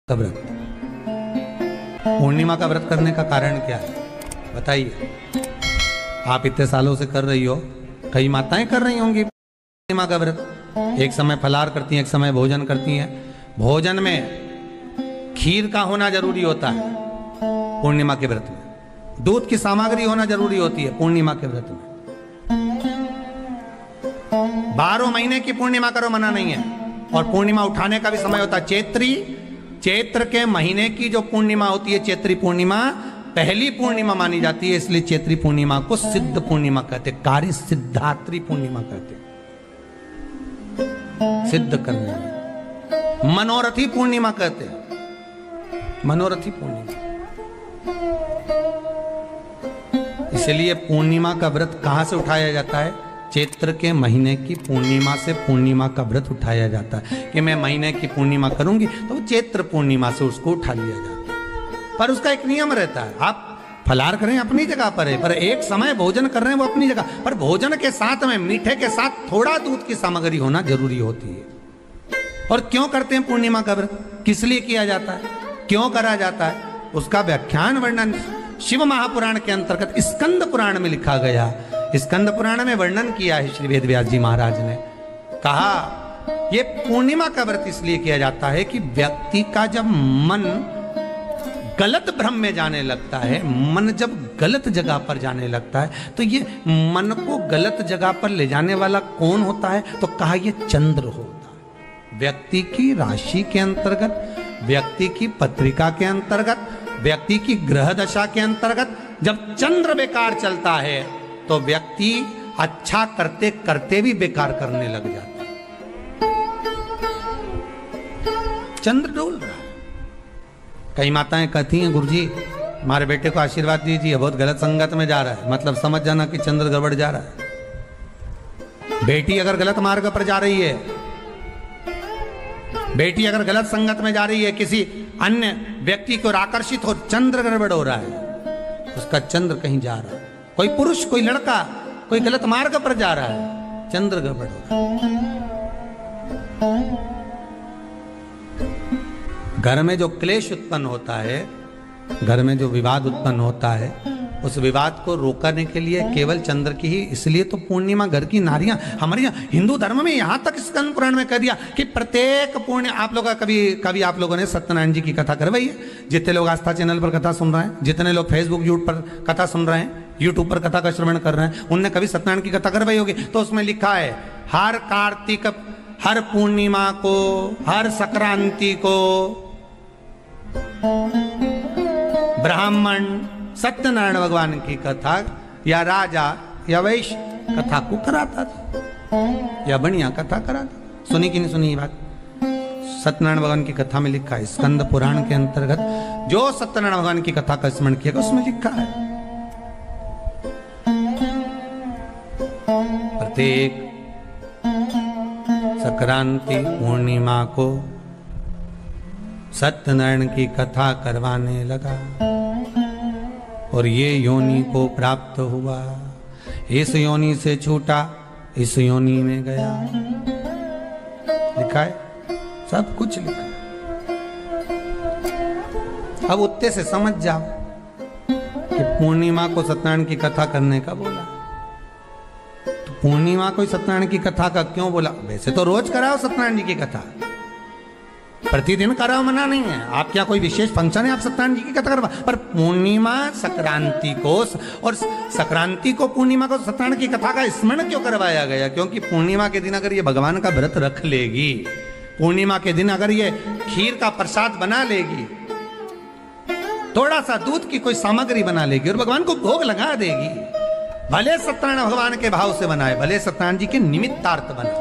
का व्रत, पूर्णिमा का व्रत करने का कारण क्या है बताइए। आप इतने सालों से कर रही हो, कई माताएं कर रही होंगी पूर्णिमा का व्रत। एक समय फलाहार करती हैं, एक समय भोजन करती हैं। भोजन में खीर का होना जरूरी होता है पूर्णिमा के व्रत में। दूध की सामग्री होना जरूरी होती है पूर्णिमा के व्रत में। 12 महीने की पूर्णिमा करो, मना नहीं है। और पूर्णिमा उठाने का भी समय होता है। चैत्र के महीने की जो पूर्णिमा होती है, चैत्री पूर्णिमा पहली पूर्णिमा मानी जाती है, इसलिए चैत्री पूर्णिमा को सिद्ध पूर्णिमा कहते, कार्य सिद्धात्री पूर्णिमा कहते, सिद्ध करने में। मनोरथी पूर्णिमा कहते, मनोरथी पूर्णिमा। इसलिए पूर्णिमा का व्रत कहां से उठाया जाता है? चैत्र के महीने की पूर्णिमा से पूर्णिमा का व्रत उठाया जाता है कि मैं महीने की पूर्णिमा करूंगी तो वो चैत्र पूर्णिमा से उसको उठा लिया जाता है। पर उसका एक नियम रहता है, आप फलाहार करें अपनी जगह पर है, पर एक समय भोजन कर रहे हैं वो अपनी जगह पर। भोजन के साथ में मीठे के साथ थोड़ा दूध की सामग्री होना जरूरी होती है। और क्यों करते हैं पूर्णिमा का व्रत, किस लिए किया जाता है, क्यों करा जाता है, उसका व्याख्यान वर्णन शिव महापुराण के अंतर्गत स्कंद पुराण में लिखा गया। स्कंद पुराण में वर्णन किया है श्री वेदव्यास जी महाराज ने। कहा ये पूर्णिमा का व्रत इसलिए किया जाता है कि व्यक्ति का जब मन गलत भ्रम में जाने लगता है, मन जब गलत जगह पर जाने लगता है, तो ये मन को गलत जगह पर ले जाने वाला कौन होता है? तो कहा ये चंद्र होता है। व्यक्ति की राशि के अंतर्गत, व्यक्ति की पत्रिका के अंतर्गत, व्यक्ति की ग्रह दशा के अंतर्गत जब चंद्र बेकार चलता है तो व्यक्ति अच्छा करते करते भी बेकार करने लग जाता है। चंद्र डोल रहा है। कई माताएं कहती हैं गुरुजी हमारे बेटे को आशीर्वाद दीजिए, बहुत गलत संगत में जा रहा है। मतलब समझ जाना कि चंद्र गड़बड़ जा रहा है। बेटी अगर गलत मार्ग पर जा रही है, बेटी अगर गलत संगत में जा रही है, किसी अन्य व्यक्ति को आकर्षित हो, चंद्र गड़बड़ हो रहा है, उसका चंद्र कहीं जा रहा है। कोई पुरुष, कोई लड़का, कोई गलत मार्ग पर जा रहा है, चंद्र गड़बड़ हो रहा है। घर में जो क्लेश उत्पन्न होता है, घर में जो विवाद उत्पन्न होता है, उस विवाद को रोकने के लिए केवल चंद्र की ही, इसलिए तो पूर्णिमा घर की नारियां हमारे यहाँ हिंदू धर्म में यहाँ तक स्कंद पुराण में कह दिया कि प्रत्येक पूर्ण आप लोग कभी आप लोगों ने सत्यनारायण जी की कथा करवाई है? जितने लोग आस्था चैनल पर कथा सुन रहे हैं, जितने लोग फेसबुक यूट्यूब पर कथा सुन रहे हैं, यूट्यूब पर कथा का श्रवण कर रहे हैं, उनने कभी सत्यनारायण की कथा करवाई होगी। तो उसमें लिखा है हर कार्तिक, हर पूर्णिमा को, हर संक्रांति को ब्राह्मण सत्यनारायण भगवान की कथा या राजा या वैश्य कथा को कराता था, या बढ़िया कथा कराता। सुनी कि नहीं सुनी ये बात? सत्यनारायण भगवान की कथा में लिखा है, स्कंद पुराण के अंतर्गत जो सत्यनारायण भगवान की कथा का स्मरण किया उसमें लिखा है प्रत्येक संक्रांति पूर्णिमा को सत्यनारायण की कथा करवाने लगा और ये योनि को प्राप्त हुआ। इस योनि से छूटा, इस योनि में गया। लिखा है, सब कुछ लिखा है। अब उत्ते से समझ जाओ कि पूर्णिमा को सत्यनारायण की कथा करने का बोला, तो पूर्णिमा को सत्यनारायण की कथा का क्यों बोला? वैसे तो रोज कराओ सत्यनारायण जी की कथा, प्रतिदिन कराओ, मना नहीं है। आप क्या कोई विशेष फंक्शन है आप सत्यनारायण जी की कथा करवा, पर पूर्णिमा संक्रांति को और संक्रांति को पूर्णिमा को सत्यनारायण की कथा का स्मरण क्यों करवाया गया? क्योंकि पूर्णिमा के दिन अगर ये भगवान का व्रत रख लेगी, पूर्णिमा के दिन अगर ये खीर का प्रसाद बना लेगी, थोड़ा सा दूध की कोई सामग्री बना लेगी और भगवान को भोग लगा देगी, भले सत्यनारायण भगवान के भाव से बनाए, भले सत्यनारायण जी के निमित्तार्थ बना,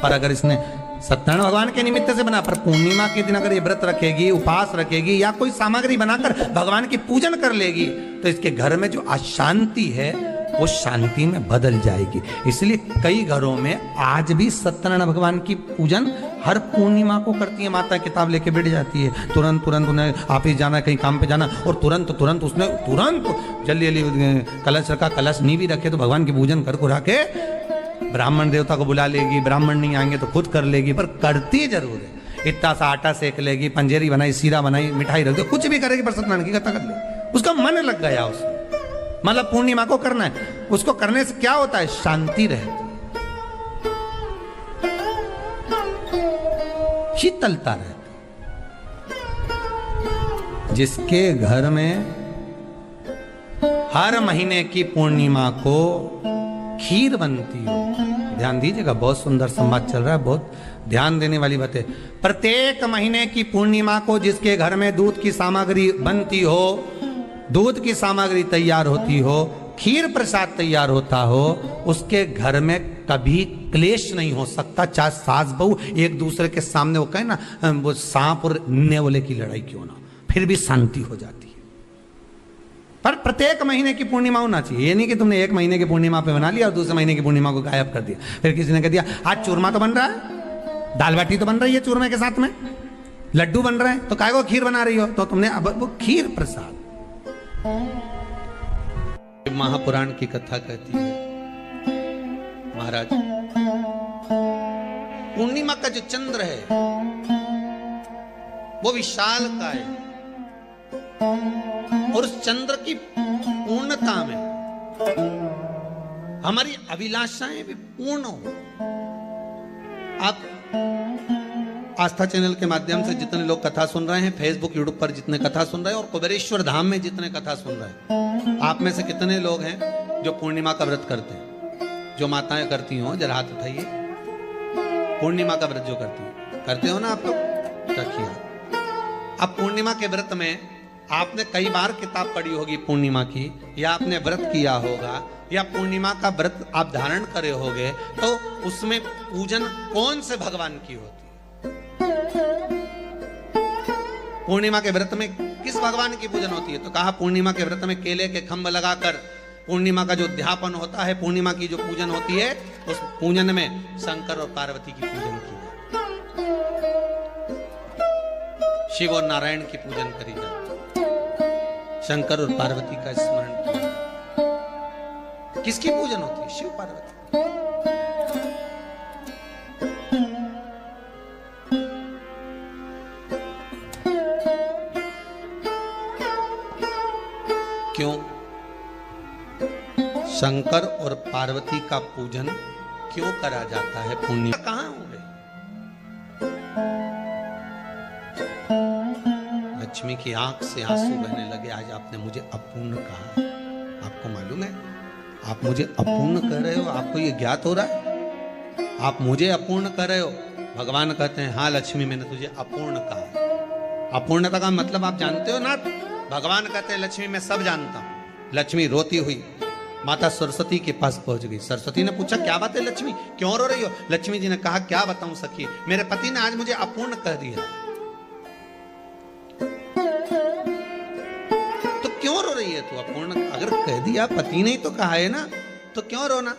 पर अगर इसने सत्यनारायण भगवान के निमित्त से बना, पर पूर्णिमा के दिन अगर ये व्रत रखेगी, उपास रखेगी या कोई सामग्री बनाकर भगवान की पूजन कर लेगी, तो इसके घर में जो अशांति है वो शांति में बदल जाएगी। इसलिए कई घरों में आज भी सत्यनारायण भगवान की पूजन हर पूर्णिमा को करती है। माता किताब लेके बैठ जाती है, तुरंत उन्हें ऑफिस जाना, कहीं काम पे जाना, और तुरंत उसने जल्दी जल्दी कलश रखा, कलश नहीं भी रखे तो भगवान की पूजन कर को रखे, ब्राह्मण देवता को बुला लेगी, ब्राह्मण नहीं आएंगे तो खुद कर लेगी, पर करती जरूर है। इतना सा आटा सेक लेगी, पंजेरी बनाई, सीरा बनाई, मिठाई रख दो, कुछ भी करेगी पर सत्यनारायण की कथा कर ले। उसका मन लग गया उसमें, मतलब पूर्णिमा को करना है। उसको करने से क्या होता है? शांति रहती, शीतलता रहती। जिसके घर में हर महीने की पूर्णिमा को खीर बनती हो, ध्यान दीजिएगा, बहुत सुंदर संवाद चल रहा है, बहुत ध्यान देने वाली बात है। प्रत्येक महीने की पूर्णिमा को जिसके घर में दूध की सामग्री बनती हो, दूध की सामग्री तैयार होती हो, खीर प्रसाद तैयार होता हो, उसके घर में कभी क्लेश नहीं हो सकता। चाहे सास बहू एक दूसरे के सामने वो कहे ना, वो सांप और नेवले की लड़ाई क्यों ना, फिर भी शांति हो जाती है। पर प्रत्येक महीने की पूर्णिमा होना चाहिए। ये नहीं कि तुमने एक महीने की पूर्णिमा पे बना लिया और दूसरे महीने की पूर्णिमा को गायब कर दिया। फिर किसी ने कह दिया आज चूरमा तो बन रहा है, दाल बाटी तो बन रही है चूरमे के साथ में, लड्डू बन रहे हैं, तो काहे को खीर बना रही हो? तो तुमने अब वो खीर प्रसाद। महापुराण की कथा कहती है, महाराज पूर्णिमा का जो चंद्र है वो विशाल का है, और उस चंद्र की पूर्णता में हमारी अभिलाषाएं भी पूर्ण हो। आप आस्था चैनल के माध्यम से जितने लोग कथा सुन रहे हैं, फेसबुक यूट्यूब पर जितने कथा सुन रहे हैं, और कुबेरेश्वर धाम में जितने कथा सुन रहे हैं, आप में से कितने लोग हैं जो पूर्णिमा का व्रत करते हैं? जो माताएं करती हो जरा हाथ उठाइए। पूर्णिमा का व्रत जो करते हो ना आप लोग, रखिए। अब पूर्णिमा के व्रत में आपने कई बार किताब पढ़ी होगी पूर्णिमा की, या आपने व्रत किया होगा, या पूर्णिमा का व्रत आप धारण करे होगे, तो उसमें पूजन कौन से भगवान की होती है? पूर्णिमा के व्रत में किस भगवान की पूजन होती है? तो कहा पूर्णिमा के व्रत में केले के खंभ लगाकर पूर्णिमा का जो अध्यापन होता है, पूर्णिमा की जो पूजन होती है, उस पूजन में शंकर और पार्वती की पूजन की जाती है। शिव और नारायण की पूजन करी जाती है, शंकर और पार्वती का स्मरण किया जाता है। किसकी पूजन होती है? शिव पार्वती। क्यों? शंकर और पार्वती का पूजन क्यों करा जाता है? पूर्णिमा कहां होंगे? लक्ष्मी की आंख से आंसू बहने लगे। आज आपने मुझे अपूर्ण कहा, आपको मालूम है आप मुझे अपूर्ण कर रहे हो? आपको ये ज्ञात हो रहा है आप मुझे अपूर्ण कर रहे हो? भगवान कहते हैं हाँ लक्ष्मी, मैंने तुझे अपूर्ण कहा। अपूर्णता का मतलब आप जानते हो ना? भगवान कहते हैं लक्ष्मी मैं सब जानता हूं। लक्ष्मी रोती हुई माता सरस्वती के पास पहुंच गई। सरस्वती ने पूछा क्या बात है लक्ष्मी, क्यों रो रही हो? लक्ष्मी जी ने कहा क्या बताऊं सखी, मेरे पति ने आज मुझे अपूर्ण कह दिया। तो क्यों रो रही है तू? अपूर्ण अगर कह दिया, पति ने ही तो कहा है ना, तो क्यों रोना?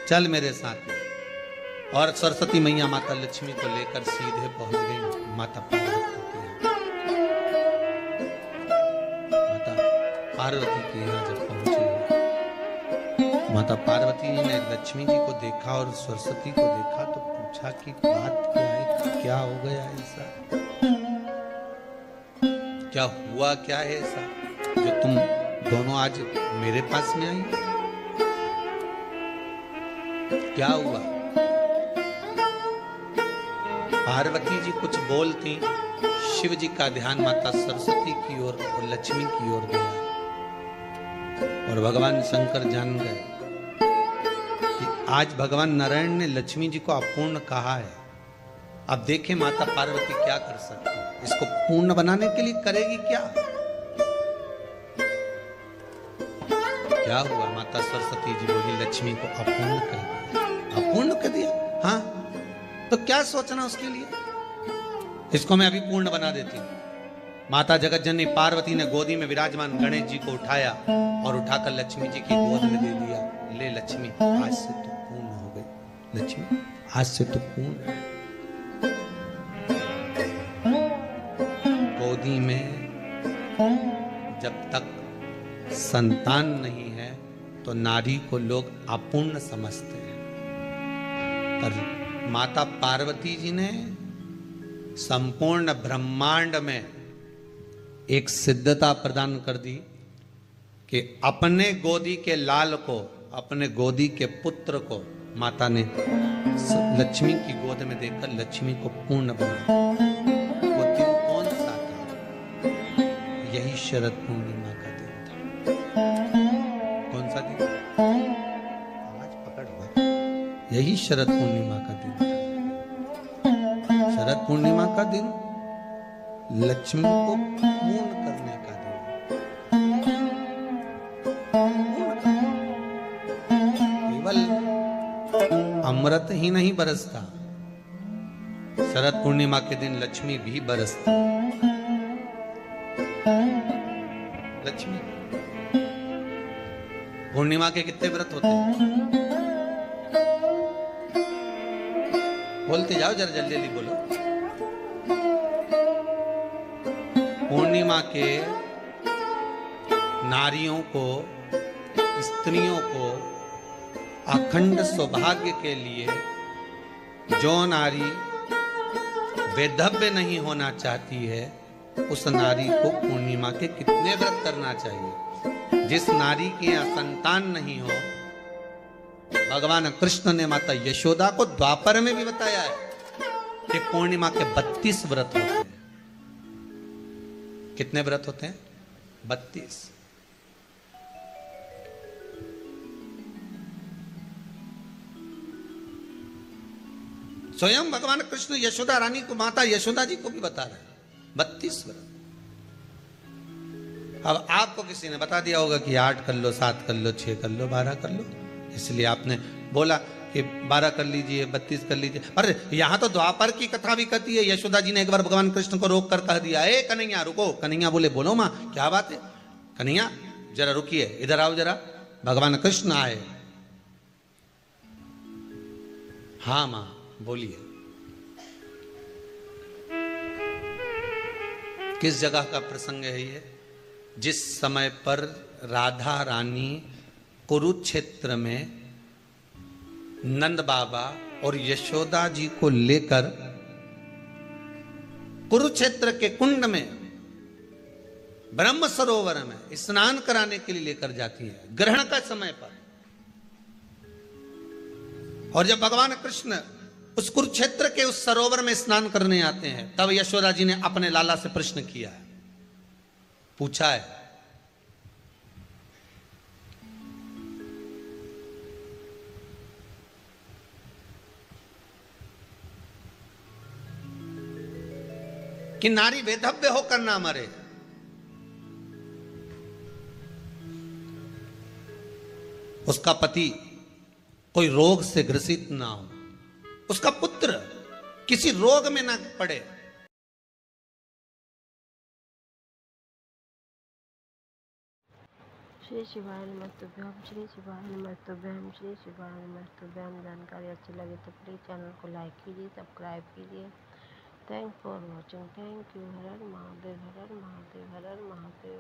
चल मेरे साथ। और सरस्वती मैया माता लक्ष्मी को लेकर सीधे पहुंच गई माता पार्वती के यहाँ। माता पार्वती के यहाँ जब पहुंची, माता पार्वती ने लक्ष्मी जी को देखा और सरस्वती को देखा तो पूछा कि बात क्या है, क्या हो गया ऐसा, क्या हुआ, क्या है ऐसा जो तुम दोनों आज मेरे पास में आई? क्या हुआ? पार्वती जी कुछ बोलती, शिव जी का ध्यान माता सरस्वती की ओर और लक्ष्मी की ओर गया, और भगवान शंकर जान गए कि आज भगवान नारायण ने लक्ष्मी जी को अपूर्ण कहा है। अब देखें माता पार्वती क्या कर सकती है, इसको पूर्ण बनाने के लिए करेगी क्या? क्या हुआ? माता सरस्वती जी बोली लक्ष्मी को अपूर्ण कर दिया। अपूर्ण कर दिया? हाँ, तो क्या सोचना उसके लिए, इसको मैं अभी पूर्ण बना देती हूँ। माता जगतजननी पार्वती ने गोदी में विराजमान गणेश जी को उठाया और उठाकर लक्ष्मी जी की गोद में दे दिया। ले लक्ष्मी, आज से तो पूर्ण हो गई। लक्ष्मी आज से तो पूर्ण। गोदी में जब तक संतान नहीं है तो नारी को लोग अपूर्ण समझते हैं, पर माता पार्वती जी ने संपूर्ण ब्रह्मांड में एक सिद्धता प्रदान कर दी कि अपने गोदी के लाल को, अपने गोदी के पुत्र को माता ने लक्ष्मी की गोद में देकर लक्ष्मी को पूर्ण बना। वो दिन कौन सा था? यही शरद पूर्णिमा का दिन था। कौन सा दिन? आवाज पकड़ हुआ। यही शरद पूर्णिमा का दिन था। शरद पूर्णिमा का दिन लक्ष्मी को पूर्ण करने का दिन। केवल अमृत ही नहीं बरसता, शरद पूर्णिमा के दिन लक्ष्मी भी बरसती। लक्ष्मी पूर्णिमा के कितने व्रत होते हैं? बोलते जाओ, जरा जल्दी जल्दी बोलो। पूर्णिमा के नारियों को, स्त्रियों को अखंड सौभाग्य के लिए, जो नारी वैधव्य नहीं होना चाहती है, उस नारी को पूर्णिमा के कितने व्रत करना चाहिए? जिस नारी के यहाँ संतान नहीं हो, भगवान कृष्ण ने माता यशोदा को द्वापर में भी बताया है कि पूर्णिमा के 32 व्रत होते हैं। कितने व्रत होते हैं? 32। स्वयं भगवान कृष्ण यशोदा रानी को, माता यशोदा जी को भी बता रहे हैं 32 व्रत। अब आपको किसी ने बता दिया होगा कि 8 कर लो, 7 कर लो, 6 कर लो, 12 कर लो, इसलिए आपने बोला कि 12 कर लीजिए, 32 कर लीजिए। अरे यहां तो द्वापर की कथा भी कहती है। यशोदा जी ने एक बार भगवान कृष्ण को रोक कर कह दिया, ए कन्हैया रुको। कन्हैया बोले, बोलो मां क्या बात है? कन्हैया जरा रुकिए, इधर आओ जरा। भगवान कृष्ण आए। हाँ मां बोलिए। किस जगह का प्रसंग है ये? जिस समय पर राधा रानी कुरुक्षेत्र में नंद बाबा और यशोदा जी को लेकर कुरुक्षेत्र के कुंड में, ब्रह्म सरोवर में स्नान कराने के लिए लेकर जाती है, ग्रहण का समय पर। और जब भगवान कृष्ण उस कुरुक्षेत्र के उस सरोवर में स्नान करने आते हैं, तब यशोदा जी ने अपने लाला से प्रश्न किया है, पूछा है, कि नारी वेधव्य होकर ना मरे। उसका पति कोई रोग से ग्रसित ना हो, उसका पुत्र किसी रोग में ना पड़े। श्री शिवाय नमस्तुभ्यम, श्री शिवाय नमस्तुभ्यम, श्री शिवाय नमस्तुभ्यम। जानकारी अच्छी लगे तो प्लीज़ चैनल को लाइक कीजिए, सब्सक्राइब कीजिए। Thanks for watching. Thank you. Her her Mahadev, her her Mahadev, her her Mahadev.